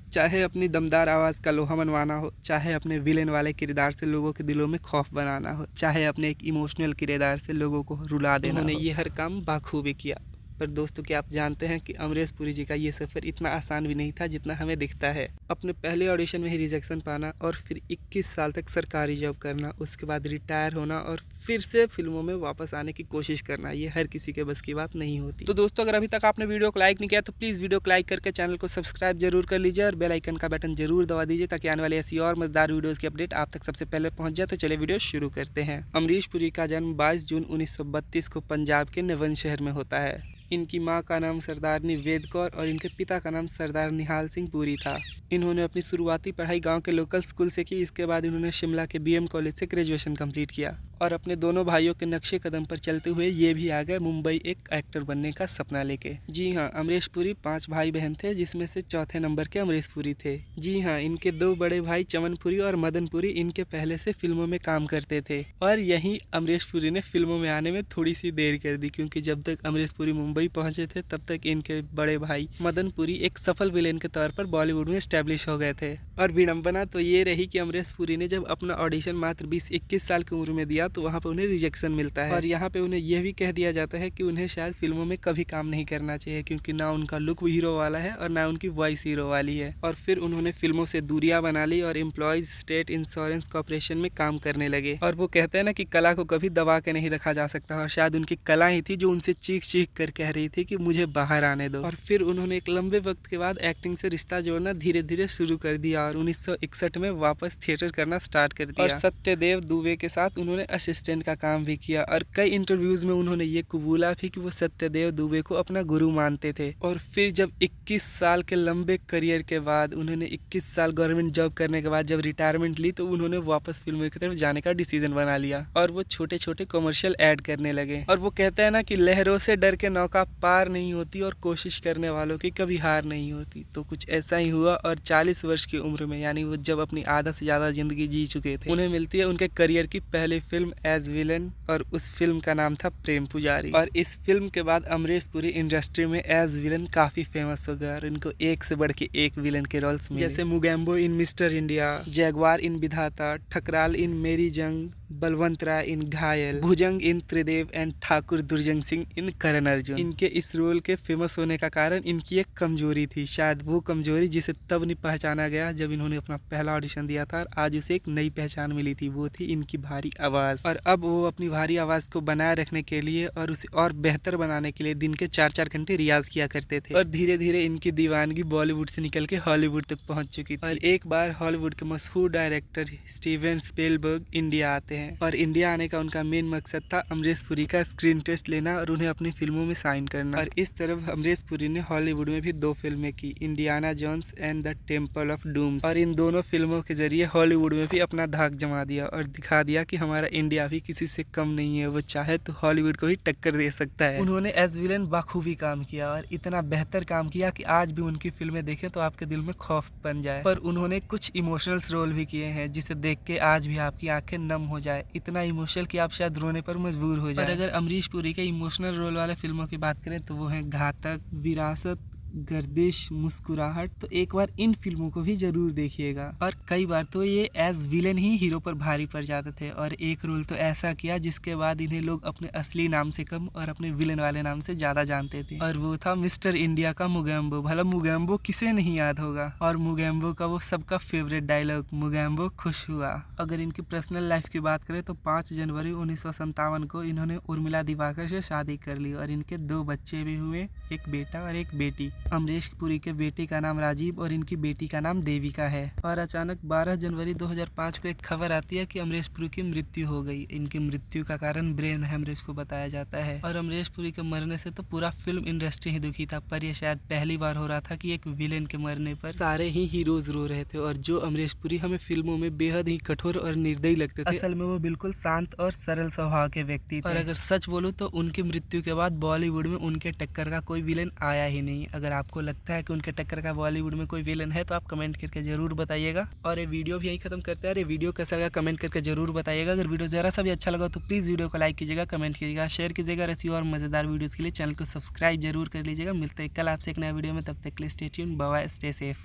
चाहे अपनी दमदार आवाज़ का लोहा मनवाना हो, चाहे अपने विलेन वाले किरदार से लोगों के दिलों में खौफ बनाना हो, चाहे अपने एक इमोशनल किरदार से लोगों को रुला देना हो, उन्होंने ये हर काम बाखूबी किया। पर दोस्तों, क्या आप जानते हैं कि अमरीश पुरी जी का ये सफ़र इतना आसान भी नहीं था जितना हमें दिखता है। अपने पहले ऑडिशन में ही रिजेक्शन पाना और फिर 21 साल तक सरकारी जॉब करना, उसके बाद रिटायर होना और फिर से फिल्मों में वापस आने की कोशिश करना, ये हर किसी के बस की बात नहीं होती। तो दोस्तों, अगर अभी तक आपने वीडियो को लाइक नहीं किया तो प्लीज़ वीडियो को लाइक करके चैनल को सब्सक्राइब जरूर कर लीजिए और बेल आइकन का बटन जरूर दबा दीजिए ताकि आने वाली ऐसी और मजेदार वीडियोज़ की अपडेट आप तक सबसे पहले पहुंच जाए। तो चलिए वीडियो शुरू करते हैं। अमरीश पुरी का जन्म 22 जून 1932 को पंजाब के नवन शहर में होता है। इनकी मां का नाम सरदारनी वेद कौर और इनके पिता का नाम सरदार निहाल सिंह पुरी था। इन्होंने अपनी शुरुआती पढ़ाई गांव के लोकल स्कूल से की। इसके बाद इन्होंने शिमला के बीएम कॉलेज से ग्रेजुएशन कंप्लीट किया और अपने दोनों भाइयों के नक्शे कदम पर चलते हुए ये भी आ गए मुंबई एक एक्टर बनने का सपना लेके। जी हाँ, अमरीश पुरी 5 भाई बहन थे, जिसमें से चौथे नंबर के अमरीश पुरी थे। जी हाँ, इनके 2 बड़े भाई चमन पुरी और मदन पुरी इनके पहले से फिल्मों में काम करते थे और यही अमरीश पुरी ने फिल्मों में आने में थोड़ी सी देर कर दी, क्योंकि जब तक अमरीश पुरी मुंबई पहुंचे थे तब तक इनके बड़े भाई मदन पुरी एक सफल विलेन के तौर पर बॉलीवुड में स्टैब्लिश हो गए थे। और विडंबना तो ये रही कि अमरीश पुरी ने जब अपना ऑडिशन मात्र 20-21 साल की उम्र में दिया तो वहाँ पे उन्हें रिजेक्शन मिलता है और यहाँ पे उन्हें यह भी कह दिया जाता है कि उन्हें शायद फिल्मों में कभी काम नहीं करना चाहिए, क्योंकि ना उनका लुक हीरो वाला है और ना उनकी वॉइस हीरो वाली है। और फिर उन्होंने फिल्मों से दूरियां बना ली और एम्प्लॉयज स्टेट इंश्योरेंस कॉर्पोरेशन में काम करने लगे। और वो कहते हैं ना कि कला को कभी दबा के नहीं रखा जा सकता, और शायद उनकी कला ही थी जो उनसे चीख चीख कर कह रही थी कि मुझे बाहर आने दो। और फिर उन्होंने एक लंबे वक्त के बाद एक्टिंग से रिश्ता जोड़ना धीरे धीरे शुरू कर दिया और 1961 में वापस थिएटर करना स्टार्ट कर दिया। और सत्यदेव दुबे के साथ उन्होंने असिस्टेंट का काम भी किया और कई इंटरव्यूज में उन्होंने ये कबूला भी कि वो सत्यदेव दुबे को अपना गुरु मानते थे। और फिर जब 21 साल के लंबे करियर के बाद उन्होंने 21 साल गवर्नमेंट जॉब करने के बाद जब रिटायरमेंट ली तो उन्होंने वापस फिल्मों की तरफ जाने का डिसीजन बना लिया और वो छोटे छोटे कमर्शियल ऐड करने लगे। और वो कहते हैं ना कि लहरों से डर के नौका पार नहीं होती और कोशिश करने वालों की कभी हार नहीं होती। तो कुछ ऐसा ही हुआ और 40 वर्ष की उम्र में, यानी वो जब अपनी आधा से ज्यादा जिंदगी जी चुके थे, उन्हें मिलती है उनके करियर की पहली फिल्म एज विलन और उस फिल्म का नाम था प्रेम पुजारी। और इस फिल्म के बाद अमरीश पुरी इंडस्ट्री में एज विलन काफी फेमस हो गया और इनको एक से बढ़ के एक विलन के रोल्स मिले, जैसे मुगैम्बो इन मिस्टर इंडिया, जैगवार इन विधाता, ठकराल इन मेरी जंग, बलवंत राय इन घायल, भुजंग इन त्रिदेव एंड ठाकुर दुर्जंग सिंह इन करण अर्जुन। इनके इस रोल के फेमस होने का कारण इनकी एक कमजोरी थी, शायद वो कमजोरी जिसे तब नहीं पहचाना गया जब इन्होंने अपना पहला ऑडिशन दिया था और आज उसे एक नई पहचान मिली थी, वो थी इनकी भारी आवाज़। और अब वो अपनी भारी आवाज़ को बनाए रखने के लिए और उसे और बेहतर बनाने के लिए दिन के 4-4 घंटे रियाज किया करते थे। और धीरे धीरे इनकी दीवानगी बॉलीवुड से निकल के हॉलीवुड तक पहुंच चुकी थी। और एक बार हॉलीवुड के मशहूर डायरेक्टर स्टीवन स्पीलबर्ग इंडिया आते हैं और इंडिया आने का उनका मेन मकसद था अमरीश पुरी का स्क्रीन टेस्ट लेना और उन्हें अपनी फिल्मों में साइन करना। और इस तरफ अमरीश पुरी ने हॉलीवुड में भी 2 फिल्में की, Indiana Jones and the Temple of Doom. और इन दोनों फिल्मों के जरिए हॉलीवुड में भी अपना धाक जमा दिया और दिखा दिया कि हमारा इंडिया भी किसी से कम नहीं है, वो चाहे तो हॉलीवुड को ही टक्कर दे सकता है। उन्होंने एज विलन बाखूबी काम किया और इतना बेहतर काम किया कि आज भी उनकी फिल्में देखें तो आपके दिल में खौफ बन जाए। पर उन्होंने कुछ इमोशनल रोल भी किए हैं जिसे देख के आज भी आपकी आंखें नम हो जाए, इतना इमोशनल कि आप शायद रोने पर मजबूर हो जाए। पर अगर अमरीश पुरी के इमोशनल रोल वाले फिल्मों की बात करें तो वो है घातक, विरासत, गर्दिश, मुस्कुराहट। तो एक बार इन फिल्मों को भी जरूर देखिएगा। और कई बार तो ये एज विलन ही हीरो पर भारी पड़ जाते थे और एक रोल तो ऐसा किया जिसके बाद इन्हें लोग अपने असली नाम से कम और अपने विलन वाले नाम से ज्यादा जानते थे, और वो था मिस्टर इंडिया का मुगैम्बो। भला मुगैम्बो किसे नहीं याद होगा। और मुगैम्बो का वो सबका फेवरेट डायलॉग, मुगैम्बो खुश हुआ। अगर इनकी पर्सनल लाइफ की बात करें तो 5 जनवरी 1957 को इन्होंने उर्मिला दिवाकर से शादी कर ली और इनके 2 बच्चे भी हुए, एक बेटा और एक बेटी। अमरीश पुरी के बेटे का नाम राजीव और इनकी बेटी का नाम देविका है। और अचानक 12 जनवरी 2005 को एक खबर आती है कि अमरीश पुरी की मृत्यु हो गई। इनकी मृत्यु का कारण ब्रेन हेमरेज को बताया जाता है। और अमरीश पुरी के मरने से तो पूरा फिल्म इंडस्ट्री ही दुखी था, पर यह शायद पहली बार हो रहा था कि एक विलेन के मरने पर सारे ही हीरोज रो रहे थे। और जो अमरीश पुरी हमें फिल्मों में बेहद ही कठोर और निर्दयी लगते थे, असल में वो बिल्कुल शांत और सरल स्वभाव के व्यक्ति थे। और अगर सच बोलूं तो उनकी मृत्यु के बाद बॉलीवुड में उनके टक्कर का कोई विलेन आया ही नहीं। अगर आपको लगता है कि उनके टक्कर का बॉलीवुड में कोई विलन है तो आप कमेंट करके जरूर बताइएगा। और ये वीडियो भी यहीं खत्म करते हैं। ये वीडियो कैसा लगा कमेंट करके जरूर बताइएगा। अगर वीडियो जरा सा भी अच्छा लगा तो प्लीज़ वीडियो को लाइक कीजिएगा, कमेंट कीजिएगा, शेयर कीजिएगा। ऐसी और मजेदार वीडियोस के लिए चैनल को सब्सक्राइब जरूर कर लीजिएगा। मिलते हैं कल आपसे एक नया वीडियो में, तब तक के लिए stay tuned, bye bye, stay safe.